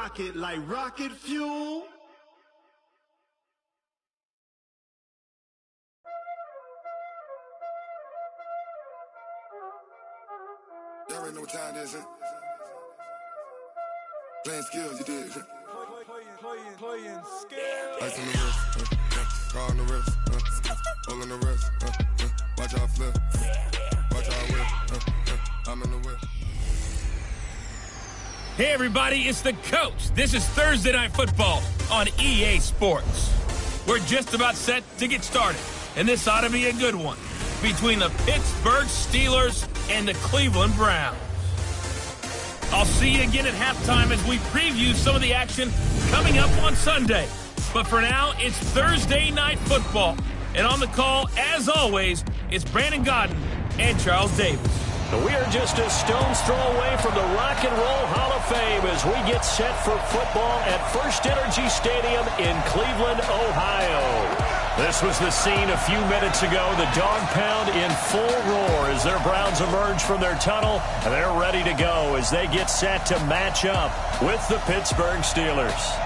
rocket like rocket fuel. Y'all already know what time it is, huh? Playing skills, you did. Playing skills. Ice on the wrist, car on the wrist, hole in the wrist, watch out flip, watch out whip, I'm in the whip. Hey everybody, it's the coach. This is Thursday Night Football on EA Sports. We're just about set to get started, and this ought to be a good one between the Pittsburgh Steelers and the Cleveland Browns. I'll see you again at halftime as we preview some of the action coming up on Sunday. But for now, it's Thursday Night Football. And on the call, as always, it's Brandon Godden and Charles Davis. We are just a stone's throw away from the Rock and Roll Hall of Fame as we get set for football at First Energy Stadium in Cleveland, Ohio. This was the scene a few minutes ago. The dog pound in full roar as their Browns emerge from their tunnel, and they're ready to go as they get set to match up with the Pittsburgh Steelers.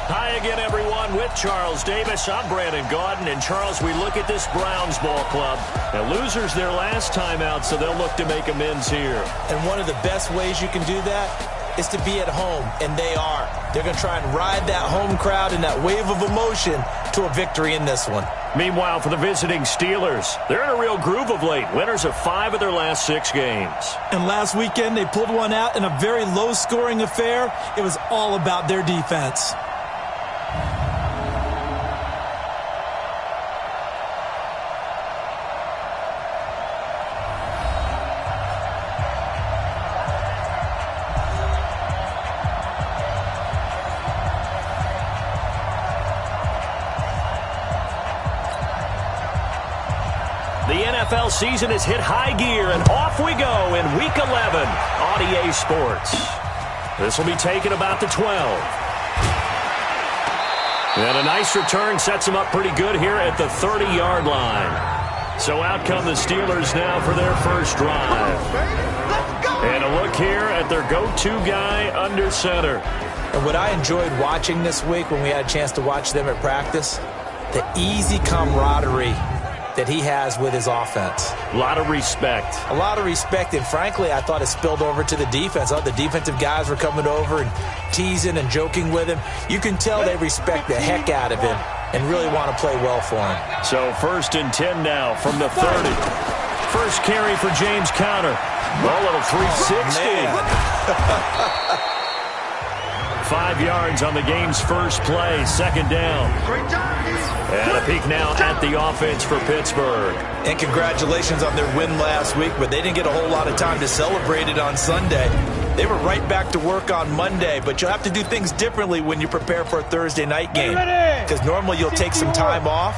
Hi again, everyone, with Charles Davis. I'm Brandon Gaudin. And, Charles, we look at this Browns ball club. Now, losers their last time out, so they'll look to make amends here. And one of the best ways you can do that is to be at home, and they are. They're going to try and ride that home crowd and that wave of emotion to a victory in this one. Meanwhile, for the visiting Steelers, they're in a real groove of late. Winners of 5 of their last 6 games. And last weekend, they pulled one out in a very low-scoring affair. It was all about their defense. The NFL season has hit high gear, and off we go in Week 11 on EA Sports. This will be taken about the 12. And a nice return sets them up pretty good here at the 30-yard line. So out come the Steelers now for their first drive. And a look here at their go-to guy under center. And what I enjoyed watching this week when we had a chance to watch them at practice, the easy camaraderie that he has with his offense. A lot of respect. A lot of respect, and frankly, I thought it spilled over to the defense. The defensive guys were coming over and teasing and joking with him. You can tell they respect the heck out of him and really want to play well for him. So 1st and 10 now from the 30. First carry for James Conner. Well, a little 360. 5 yards on the game's first play, 2nd down. And a peek now at the offense for Pittsburgh. And congratulations on their win last week, but they didn't get a whole lot of time to celebrate it on Sunday. They were right back to work on Monday, but you'll have to do things differently when you prepare for a Thursday night game. Because normally you'll take some time off.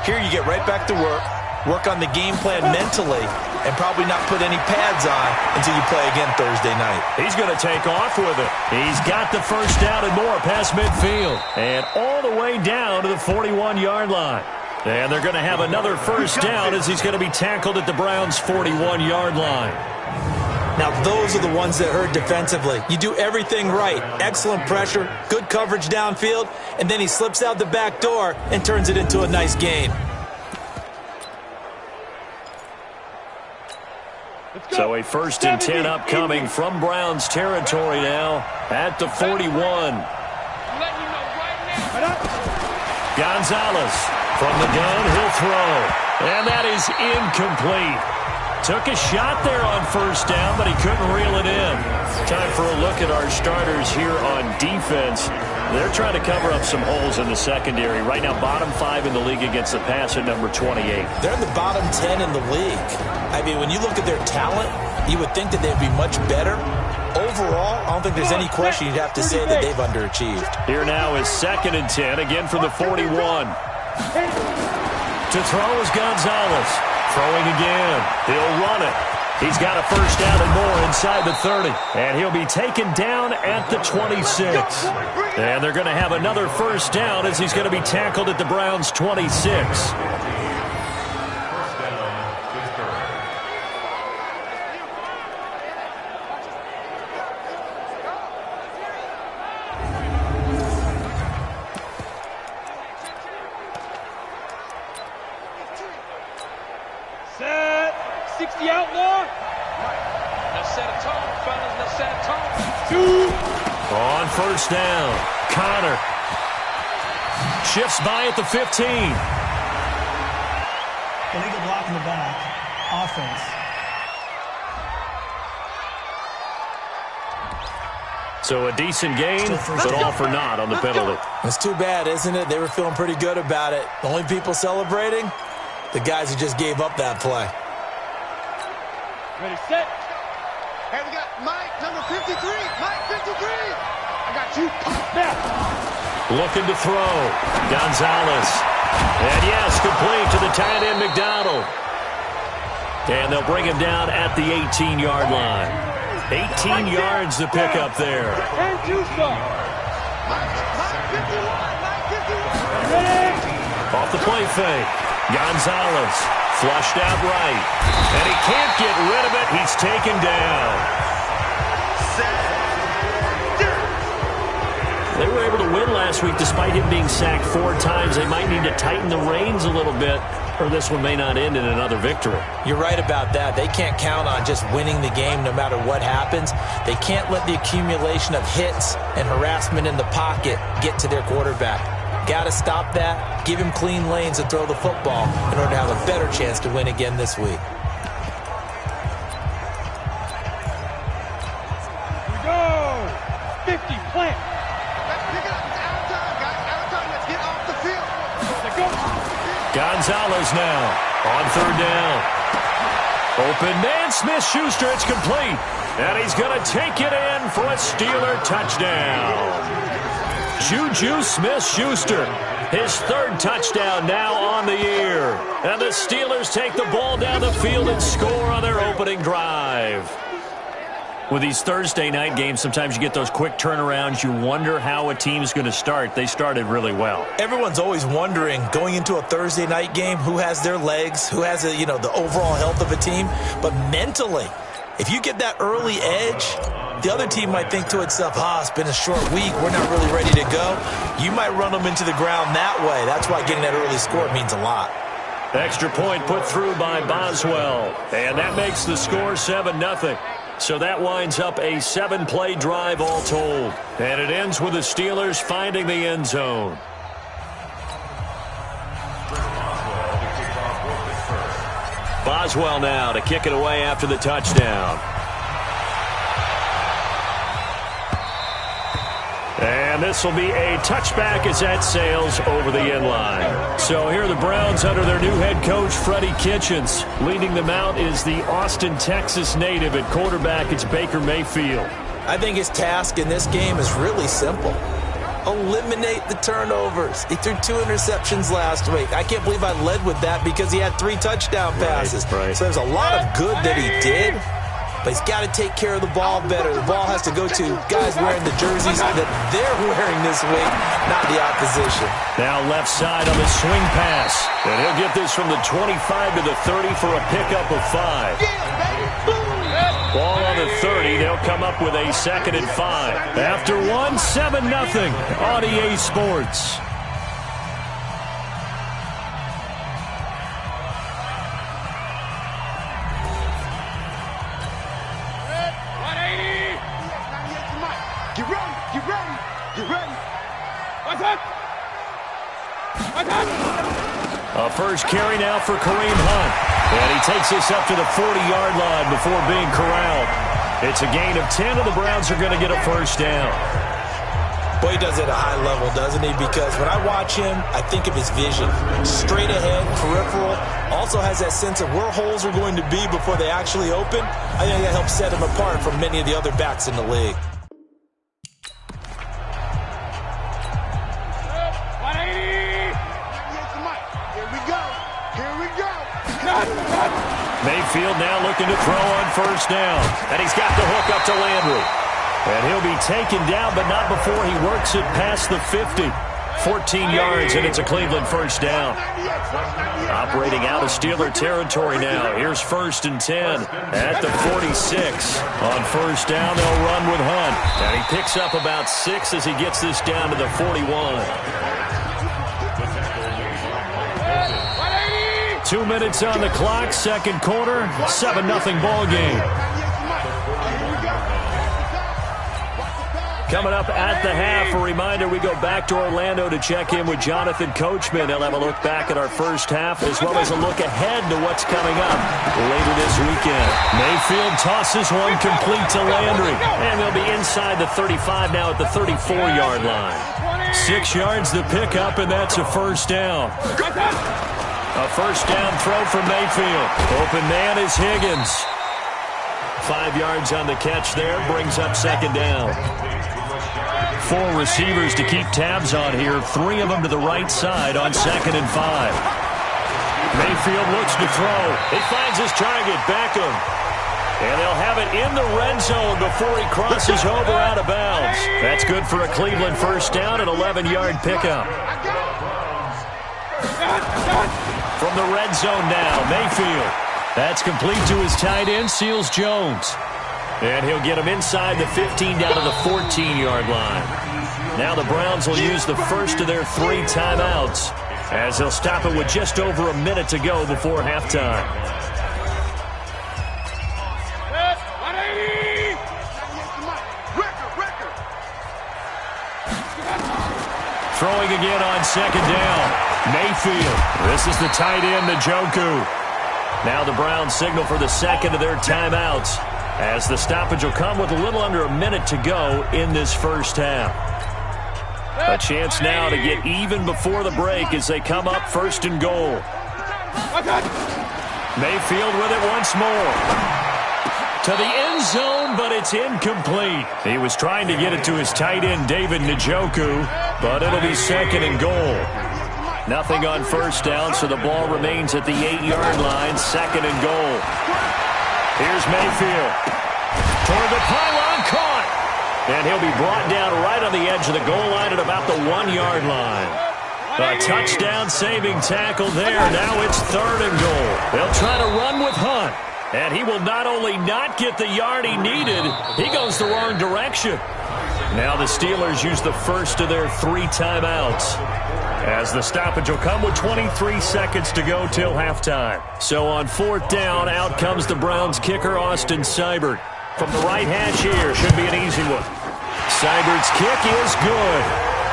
Here you get right back to work on the game plan mentally, and probably not put any pads on until you play again Thursday night. He's going to take off with it. He's got the first down and more past midfield. And all the way down to the 41-yard line. And they're going to have another first down as he's going to be tackled at the Browns' 41-yard line. Now, those are the ones that hurt defensively. You do everything right. Excellent pressure, good coverage downfield, and then he slips out the back door and turns it into a nice gain. So a 1st and 10 upcoming from Browns territory now at the 41. Gonzalez from the gun, he'll throw. And that is incomplete. Took a shot there on first down, but he couldn't reel it in. Time for a look at our starters here on defense. They're trying to cover up some holes in the secondary. Right now, bottom 5 in the league against the pass at number 28. They're in the bottom 10 in the league. I mean, when you look at their talent, you would think that they'd be much better. Overall, I don't think there's any question you'd have to say that they've underachieved. Here now is 2nd and 10, again from the 41. To throw is Gonzalez. Throwing again. He'll run it. He's got a first down and more inside the 30. And he'll be taken down at the 26. And they're going to have another first down as he's going to be tackled at the Browns' 26. On first down, Connor shifts by at the 15. Illegal block in the back. Offense. So a decent gain, but all for naught on the penalty. It's too bad, isn't it? They were feeling pretty good about it. The only people celebrating? The guys who just gave up that play. Ready, set. Hey, we got Mike, number 53. Mike, 53. I got you. Snap. Looking to throw. Gonzalez. And yes, complete to the tight end, McDonald. And they'll bring him down at the 18-yard line. 18 yards to pick up there. And two stop. Mike 51. Mike 51. Ready. Off the play fake. Gonzalez flushed out right. And he can't get rid of it. He's taken down. They were able to win last week despite him being sacked 4 times. They might need to tighten the reins a little bit, or this one may not end in another victory. You're right about that. They can't count on just winning the game no matter what happens. They can't let the accumulation of hits and harassment in the pocket get to their quarterback. Got to stop that, give him clean lanes to throw the football in order to have a better chance to win again this week. We go. 50, plant. Let's pick it up. It's out of time, guys. Out of time. Let's get off the field. Let's go. Gonzalez now on third down. Open man, Smith-Schuster. It's complete. And he's going to take it in for a Steeler touchdown. Juju Smith-Schuster, his 3rd touchdown now on the year. And the Steelers take the ball down the field and score on their opening drive. With these Thursday night games, sometimes you get those quick turnarounds. You wonder how a team's going to start. They started really well. Everyone's always wondering, going into a Thursday night game, who has their legs, who has the overall health of a team. But mentally, if you get that early edge, the other team might think to itself, it's been a short week, we're not really ready to go. You might run them into the ground that way. That's why getting that early score means a lot. Extra point put through by Boswell. And that makes the score 7-0. So that winds up a 7-play drive all told. And it ends with the Steelers finding the end zone. Boswell now to kick it away after the touchdown. And this will be a touchback as that sails over the end line. So here are the Browns under their new head coach, Freddie Kitchens. Leading them out is the Austin, Texas native. At quarterback, it's Baker Mayfield. I think his task in this game is really simple. Eliminate the turnovers. He threw 2 interceptions last week. I can't believe I led with that because he had 3 touchdown passes. Right. So there's a lot of good that he did. But he's got to take care of the ball better. The ball has to go to guys wearing the jerseys that they're wearing this week, not the opposition. Now left side on the swing pass. And he'll get this from the 25 to the 30 for a pickup of 5. Ball on the 30. They'll come up with a 2nd and 5. After 1, 7-0 on EA Sports. Get ready. Get ready. Get ready. What's up? What's up? A first carry now for Kareem Hunt. And he takes this up to the 40-yard line before being corralled. It's a gain of 10, and the Browns are going to get a first down. Boy, he does it at a high level, doesn't he? Because when I watch him, I think of his vision. Straight ahead, peripheral. Also has that sense of where holes are going to be before they actually open. I think that helps set him apart from many of the other backs in the league. Mayfield now looking to throw on first down. And he's got the hook up to Landry. And he'll be taken down, but not before he works it past the 50. 14 yards, and it's a Cleveland first down. Operating out of Steeler territory now. Here's 1st and 10 at the 46. On first down, they'll run with Hunt. And he picks up about 6 as he gets this down to the 41. 2 minutes on the clock, second quarter, 7-0 ball game. Coming up at the half, a reminder, we go back to Orlando to check in with Jonathan Coachman. He'll have a look back at our first half as well as a look ahead to what's coming up later this weekend. Mayfield tosses one complete to Landry, and they'll be inside the 35 now at the 34-yard line. 6 yards the pickup, and that's a first down. A first down throw from Mayfield. Open man is Higgins. 5 yards on the catch there, brings up second down. 4 receivers to keep tabs on here, 3 of them to the right side on 2nd and 5. Mayfield looks to throw. He finds his target, Beckham. And they'll have it in the red zone before he crosses over out of bounds. That's good for a Cleveland first down, an 11-yard pickup. From the red zone now, Mayfield. That's complete to his tight end, Seals Jones. And he'll get him inside the 15 down to the 14-yard line. Now the Browns will use the first of their 3 timeouts as they'll stop it with just over a minute to go before halftime. Throwing again on second down. Mayfield. This is the tight end, Njoku. Now the Browns signal for the second of their timeouts as the stoppage will come with a little under a minute to go in this first half. A chance now to get even before the break as they come up first and goal. Mayfield with it once more. To the end zone, but it's incomplete. He was trying to get it to his tight end, David Njoku, but it'll be second and goal. Nothing on first down, so the ball remains at the 8-yard line, second and goal. Here's Mayfield. Toward the pylon, caught. And he'll be brought down right on the edge of the goal line at about the 1-yard line. A touchdown-saving tackle there. Now it's third and goal. They'll try to run with Hunt. And he will not only not get the yard he needed, he goes the wrong direction. Now the Steelers use the first of their 3 timeouts, as the stoppage will come with 23 seconds to go till halftime. So on 4th down, out comes the Browns kicker, Austin Seibert. From the right hash here, should be an easy one. Seibert's kick is good.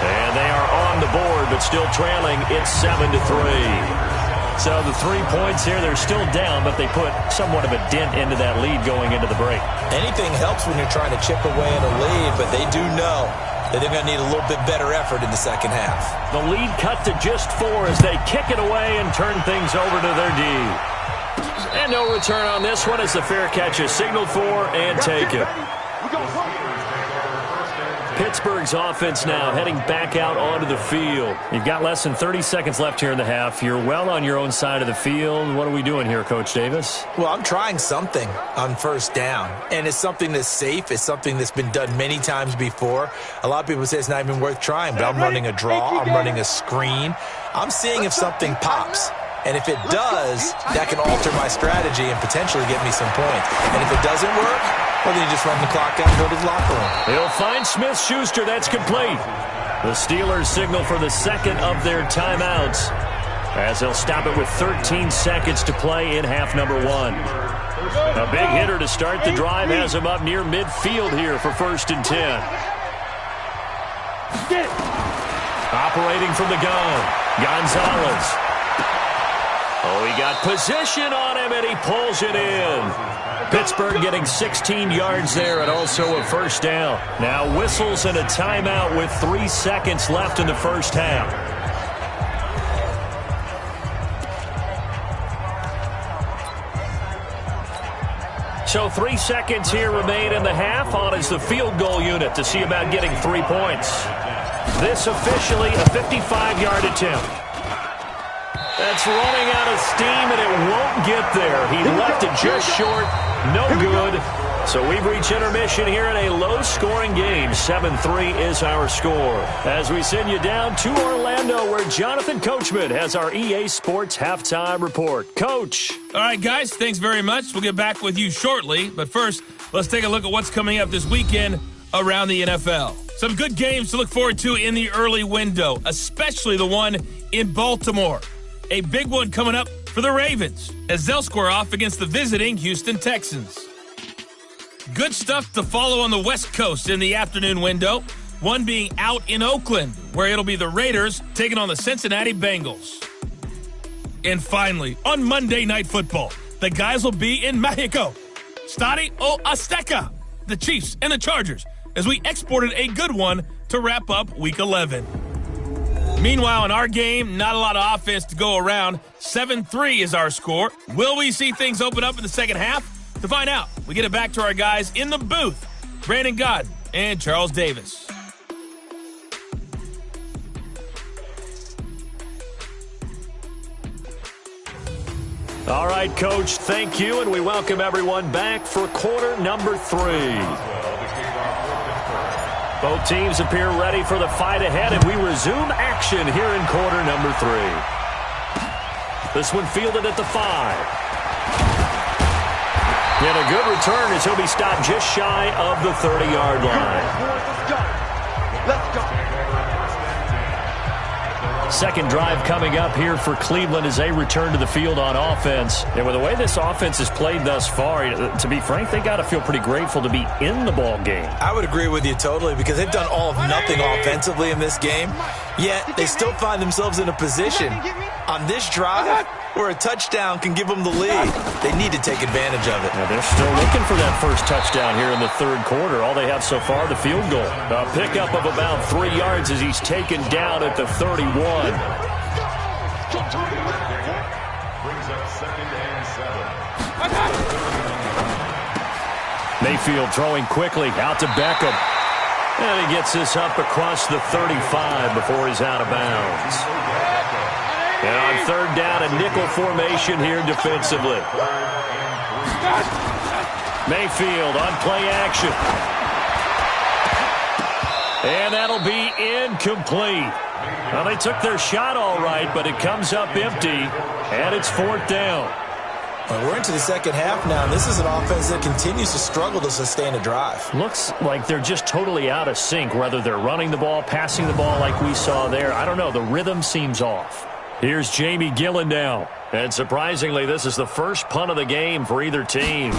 And they are on the board, but still trailing. It's 7-3. So the 3 points here, they're still down, but they put somewhat of a dent into that lead going into the break. Anything helps when you're trying to chip away at a lead, but they do know that they're going to need a little bit better effort in the second half. The lead cut to just 4 as they kick it away and turn things over to their D. And no return on this one as the fair catch is signaled for and taken. Pittsburgh's offense now heading back out onto the field. You've got less than 30 seconds left here in the half. You're well on your own side of the field. What are we doing here, Coach Davis? Well, I'm trying something on first down, and it's something that's safe. It's something that's been done many times before. A lot of people say it's not even worth trying, but I'm running a draw. I'm running a screen. I'm seeing if something pops. And if it does, that can alter my strategy and potentially get me some points. And if it doesn't work, well, then you just run the clock out and go to the locker room. He'll find Smith-Schuster. That's complete. The Steelers signal for the second of their timeouts as they'll stop it with 13 seconds to play in half number 1. A big hitter to start the drive has him up near midfield here for 1st and 10. Operating from the gun, Gonzalez. Oh, he got position on him, and he pulls it in. Pittsburgh getting 16 yards there and also a first down. Now whistles and a timeout with 3 seconds left in the first half. So 3 seconds here remain in the half. On is the field goal unit to see about getting 3 points. This officially a 55-yard attempt. That's running out of steam, and it won't get there. He left it just short. No good. So we've reached intermission here in a low-scoring game. 7-3 is our score. As we send you down to Orlando, where Jonathan Coachman has our EA Sports halftime report. Coach. All right, guys, thanks very much. We'll get back with you shortly. But first, let's take a look at what's coming up this weekend around the NFL. Some good games to look forward to in the early window, especially the one in Baltimore. A big one coming up for the Ravens as they'll square off against the visiting Houston Texans. Good stuff to follow on the West Coast in the afternoon window. One being out in Oakland, where it'll be the Raiders taking on the Cincinnati Bengals. And finally, on Monday Night Football, the guys will be in Mexico. Stadio Azteca, the Chiefs and the Chargers, as we exported a good one to wrap up Week 11. Meanwhile, in our game, not a lot of offense to go around. 7-3 is our score. Will we see things open up in the second half? To find out, we get it back to our guys in the booth, Brandon Godden and Charles Davis. All right, Coach, thank you, and we welcome everyone back for quarter number 3. Both teams appear ready for the fight ahead, and we resume action here in quarter number 3. This one fielded at the 5. And a good return as he'll be stopped just shy of the 30-yard line. Let's go. Second drive coming up here for Cleveland as they return to the field on offense. And with the way this offense has played thus far, to be frank, they got to feel pretty grateful to be in the ball game. I would agree with you totally because they've done all of nothing offensively in this game, yet they still find themselves in a position on this drive where a touchdown can give them the lead. They need to take advantage of it. Now they're still looking for that first touchdown here in the third quarter. All they have so far, the field goal. A pickup of about 3 yards as he's taken down at the 31. Brings up 2nd and 7. Mayfield throwing quickly out to Beckham. And he gets this up across the 35 before he's out of bounds. And on third down, a nickel formation here defensively. Mayfield on play action. And that'll be incomplete. Well, they took their shot all right, but it comes up empty, and it's 4th down. Well, we're into the second half now, and this is an offense that continues to struggle to sustain a drive. Looks like they're just totally out of sync, whether they're running the ball, passing the ball like we saw there. I don't know. The rhythm seems off. Here's Jamie Gillen now. And surprisingly, this is the first punt of the game for either team.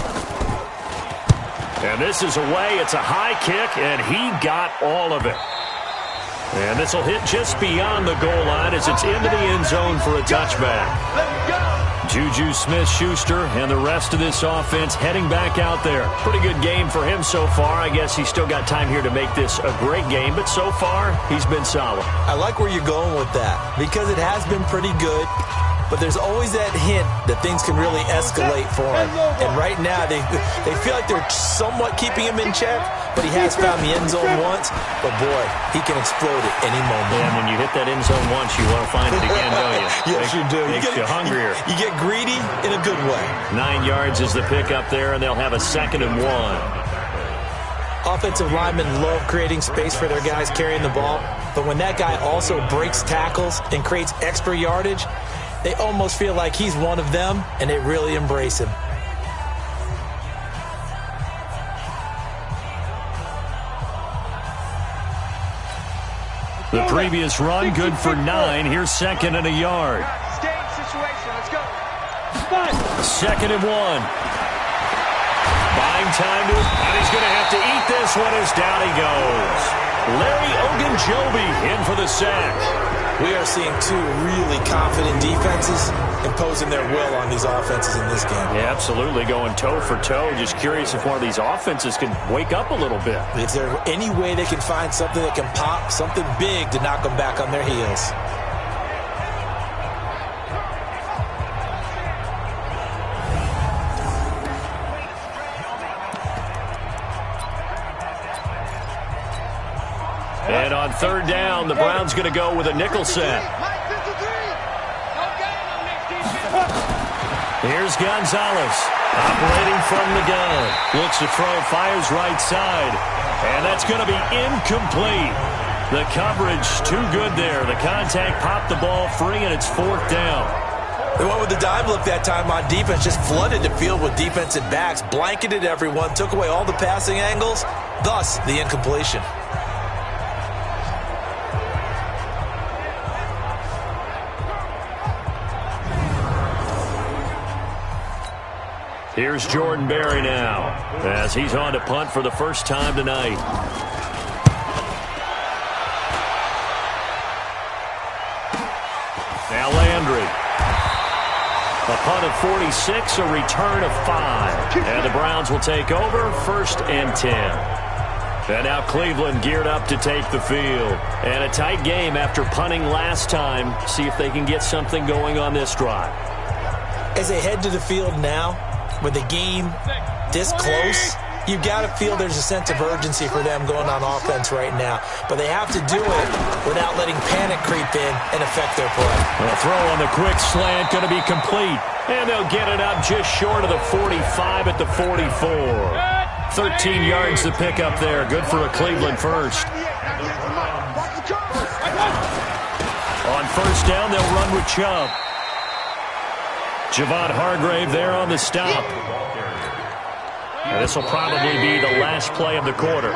And this is away. It's a high kick, and he got all of it. And this will hit just beyond the goal line as it's into the end zone for a touchback. Juju Smith-Schuster and the rest of this offense heading back out there. Pretty good game for him so far. I guess he's still got time here to make this a great game, but so far, he's been solid. I like where you're going with that because it has been pretty good, but there's always that hint that things can really escalate for him. And right now, they feel like they're somewhat keeping him in check, but he has found the end zone once. But, boy, he can explode at any moment. And when you hit that end zone once, you want to find it again, don't you? Yes, you do. Makes you hungrier. You get greedy in a good way. 9 yards is the pickup there, and they'll have a 2nd and 1. Offensive linemen love creating space for their guys carrying the ball, but when that guy also breaks tackles and creates extra yardage, they almost feel like he's one of them, and they really embrace him. The previous run, good for 9. Here's 2nd and a yard. Game situation. Let's go. 2nd and 1. Buying time to, and he's going to have to eat this one as down he goes. Larry Ogunjobi in for the sack. We are seeing two really confident defenses imposing their will on these offenses in this game. Yeah, absolutely, going toe for toe. Just curious if one of these offenses can wake up a little bit. Is there any way they can find something that can pop, something big to knock them back on their heels? And on third down, the Browns going to go with a nickel set. Here's Gonzalez, operating from the gun. Looks to throw, fires right side. And that's going to be incomplete. The coverage too good there. The contact popped the ball free, and it's 4th down. They went with the dive look that time on defense, just flooded the field with defensive backs, blanketed everyone, took away all the passing angles, thus the incompletion. Here's Jordan Berry now as he's on to punt for the first time tonight. Now Landry. A punt of 46, a return of 5. And the Browns will take over 1st and 10. And now Cleveland geared up to take the field. And a tight game after punting last time. See if they can get something going on this drive. As they head to the field now, with the game this close, you've got to feel there's a sense of urgency for them going on offense right now. But they have to do it without letting panic creep in and affect their play. A throw on the quick slant going to be complete. And they'll get it up just short of the 45 at the 44. 13 yards to pick up there. Good for a Cleveland first. On first down, they'll run with Chubb. Javon Hargrave there on the stop. And this will probably be the last play of the quarter.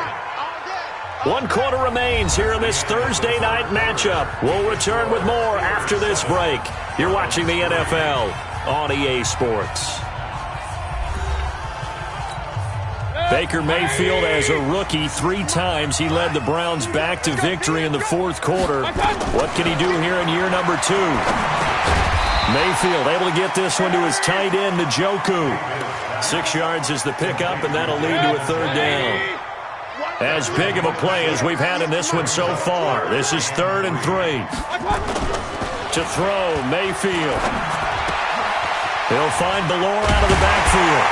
1 quarter remains here in this Thursday night matchup. We'll return with more after this break. You're watching the NFL on EA Sports. Baker Mayfield, as a rookie, 3 times he led the Browns back to victory in the 4th quarter. What can he do here in year number 2? Mayfield able to get this one to his tight end, Njoku. 6 yards is the pickup, and that'll lead to a 3rd down. As big of a play as we've had in this one so far. This is 3rd and 3. To throw, Mayfield. He'll find Ballore out of the backfield.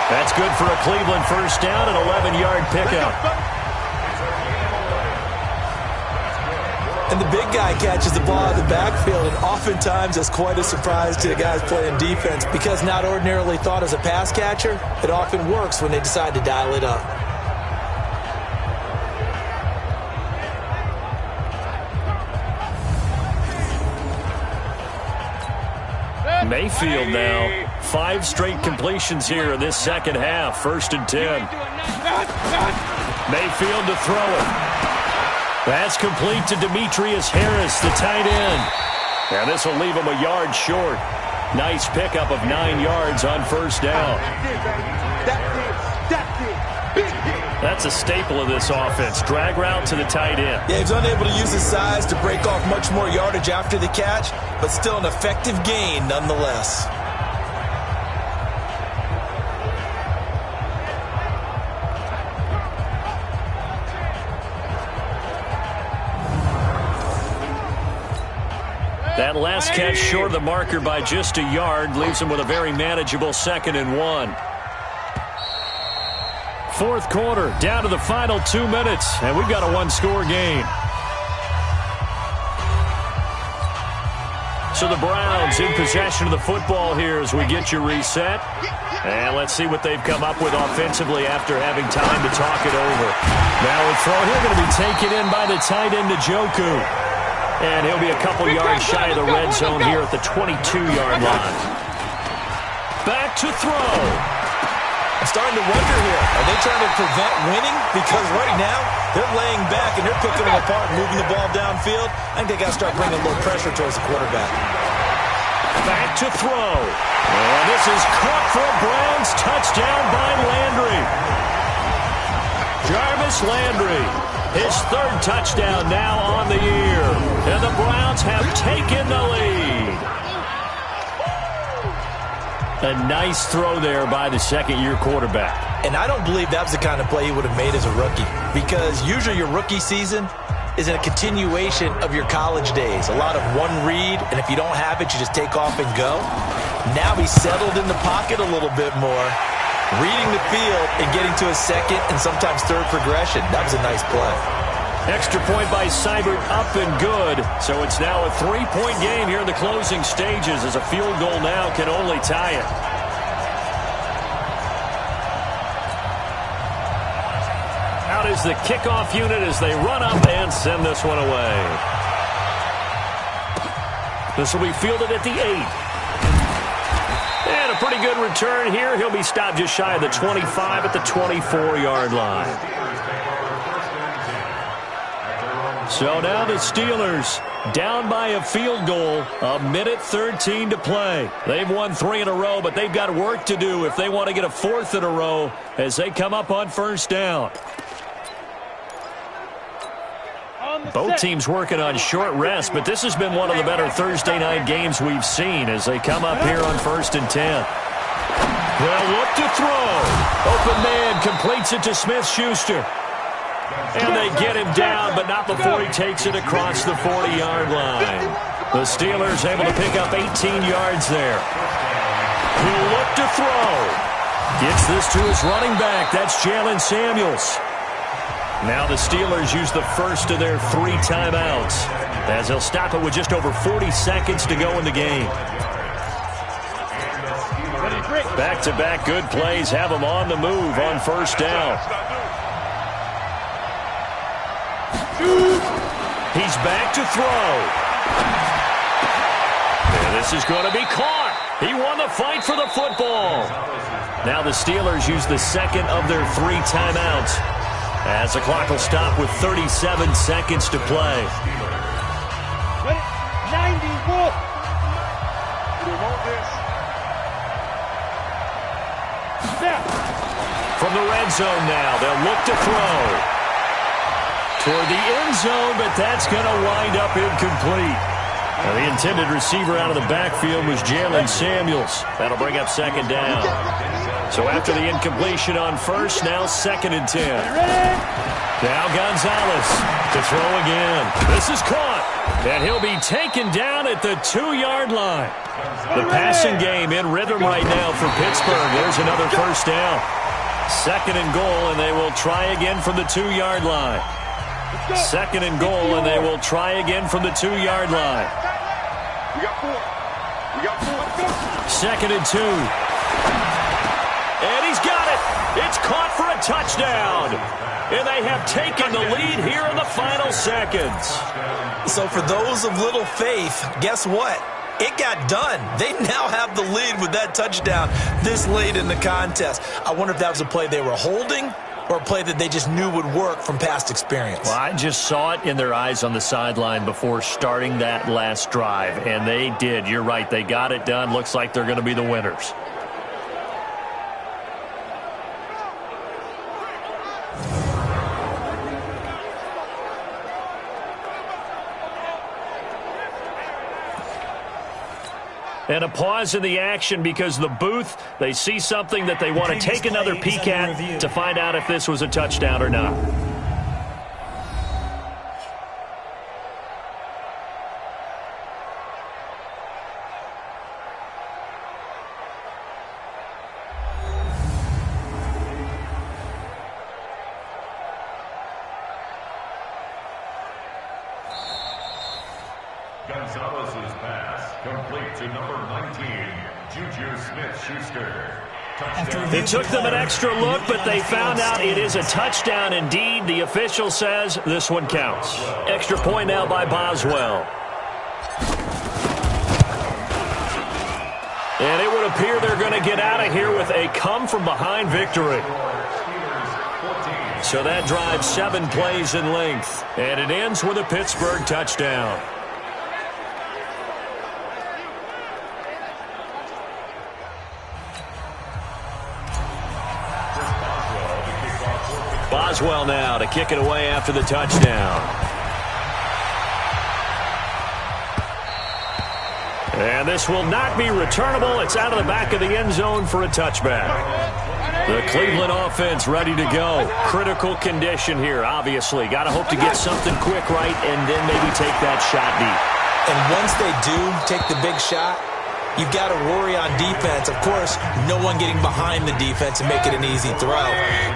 That's good for a Cleveland first down, an 11-yard pickup. And the big guy catches the ball out of the backfield, and oftentimes it's quite a surprise to the guys playing defense because not ordinarily thought as a pass catcher, it often works when they decide to dial it up. Mayfield now, 5 straight completions here in this second half, 1st and 10. Mayfield to throw it. That's complete to Demetrius Harris, the tight end. And this will leave him a yard short. Nice pickup of 9 yards on first down. That's a staple of this offense. Drag route to the tight end. Yeah, he's unable to use his size to break off much more yardage after the catch, but still an effective gain nonetheless. That last catch short of the marker by just a yard leaves him with a very manageable 2nd and 1. 4th quarter, down to the final 2 minutes, and we've got a 1-score game. So the Browns in possession of the football here as we get you reset. And let's see what they've come up with offensively after having time to talk it over. Now a throw here going to be taken in by the tight end, Njoku. And he'll be a couple yards shy of the red zone here at the 22-yard line. Back to throw. I'm starting to wonder here, are they trying to prevent winning? Because right now, they're laying back and they're picking them apart and moving the ball downfield. I think they got to start bringing a little pressure towards the quarterback. Back to throw. And this is caught for a Browns touchdown by Landry. Jarvis Landry. His 3rd touchdown now on the year. And the Browns have taken the lead. A nice throw there by the 2nd-year quarterback. And I don't believe that was the kind of play he would have made as a rookie. Because usually your rookie season is a continuation of your college days. A lot of one read, and if you don't have it, you just take off and go. Now he's settled in the pocket a little bit more, reading the field and getting to a 2nd and sometimes 3rd progression. That was a nice play. Extra point by Seibert, up and good. So it's now a 3-point game here in the closing stages as a field goal now can only tie it. Out is the kickoff unit as they run up and send this one away. This will be fielded at the 8. And a pretty good return here. He'll be stopped just shy of the 25 at the 24-yard line. So now the Steelers down by a field goal, 1:13 to play. They've won 3 in a row, but they've got work to do if they want to get a 4th in a row as they come up on first down. Both teams working on short rest, but this has been one of the better Thursday night games we've seen as they come up here on 1st and 10. They'll look to throw. Open man completes it to Smith-Schuster. And they get him down, but not before he takes it across the 40-yard line. The Steelers able to pick up 18 yards there. He'll look to throw. Gets this to his running back. That's Jalen Samuels. Now the Steelers use the first of their 3 timeouts as they'll stop it with just over 40 seconds to go in the game. Back-to-back good plays have them on the move on first down. He's back to throw. And this is going to be caught. He won the fight for the football. Now the Steelers use the second of their 3 timeouts as the clock will stop with 37 seconds to play. 91. From the red zone now, they'll look to throw. Toward the end zone, but that's going to wind up incomplete. Now, the intended receiver out of the backfield was Jalen Samuels. That'll bring up second down. So after the incompletion on first, now 2nd and 10. Now Gonzalez to throw again. This is caught, and he'll be taken down at the 2-yard line. The passing game in rhythm right now for Pittsburgh. There's another first down. 2nd and goal, and they will try again from the 2-yard line. 2nd and goal, and they will try again from the 2-yard line. We got 4. 2nd and 2. And he's got it. It's caught for a touchdown. And they have taken the lead here in the final seconds. So for those of little faith, guess what? It got done. They now have the lead with that touchdown this late in the contest. I wonder if that was a play they were holding or a play that they just knew would work from past experience. Well, I just saw it in their eyes on the sideline before starting that last drive, and they did. You're right. They got it done. Looks like they're going to be the winners. And a pause in the action because the booth, they see something that they want to take another peek at to find out if this was a touchdown or not. Gonzalez's pass complete to number 19, Juju Smith-Schuster. It took them an extra look, but they found out it is a touchdown indeed. The official says this one counts. Extra point now by Boswell. And it would appear they're going to get out of here with a come-from-behind victory. So that drives 7 plays in length, and it ends with a Pittsburgh touchdown. Boswell now to kick it away after the touchdown. And this will not be returnable. It's out of the back of the end zone for a touchback. The Cleveland offense ready to go. Critical condition here, obviously. Got to hope to get something quick right and then maybe take that shot deep. And once they do take the big shot, you've got to worry on defense. Of course, no one getting behind the defense and make it an easy throw.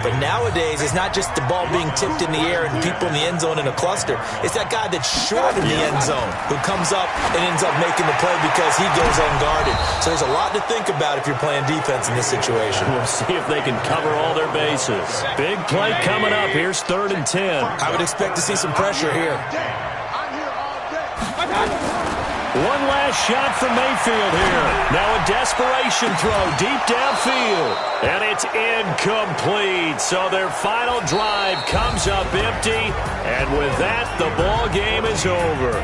But nowadays, it's not just the ball being tipped in the air and people in the end zone in a cluster. It's that guy that's short in the end zone who comes up and ends up making the play because he goes unguarded. So there's a lot to think about if you're playing defense in this situation. We'll see if they can cover all their bases. Big play coming up. Here's 3rd and 10. I would expect to see some pressure here. I'm here all day. One last shot from Mayfield here. Now a desperation throw deep downfield. And it's incomplete. So their final drive comes up empty. And with that, the ball game is over.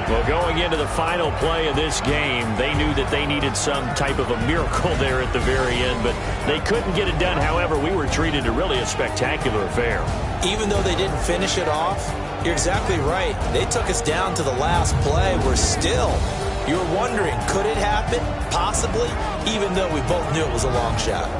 Well, going into the final play of this game, they knew that they needed some type of a miracle there at the very end, but they couldn't get it done. However, we were treated to really a spectacular affair. Even though they didn't finish it off, you're exactly right. They took us down to the last play. We're still, you're wondering, could it happen? Possibly, even though we both knew it was a long shot.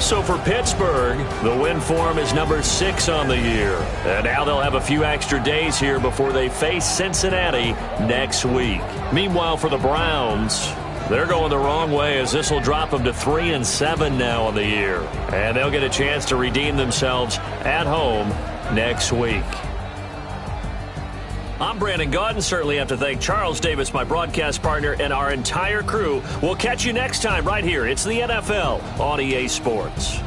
So for Pittsburgh, the win form is number 6 on the year. And now they'll have a few extra days here before they face Cincinnati next week. Meanwhile, for the Browns, they're going the wrong way as this will drop them to 3-7 now on the year. And they'll get a chance to redeem themselves at home next week. I'm Brandon Gaudin. Certainly have to thank Charles Davis, my broadcast partner, and our entire crew. We'll catch you next time right here. It's the NFL on EA Sports.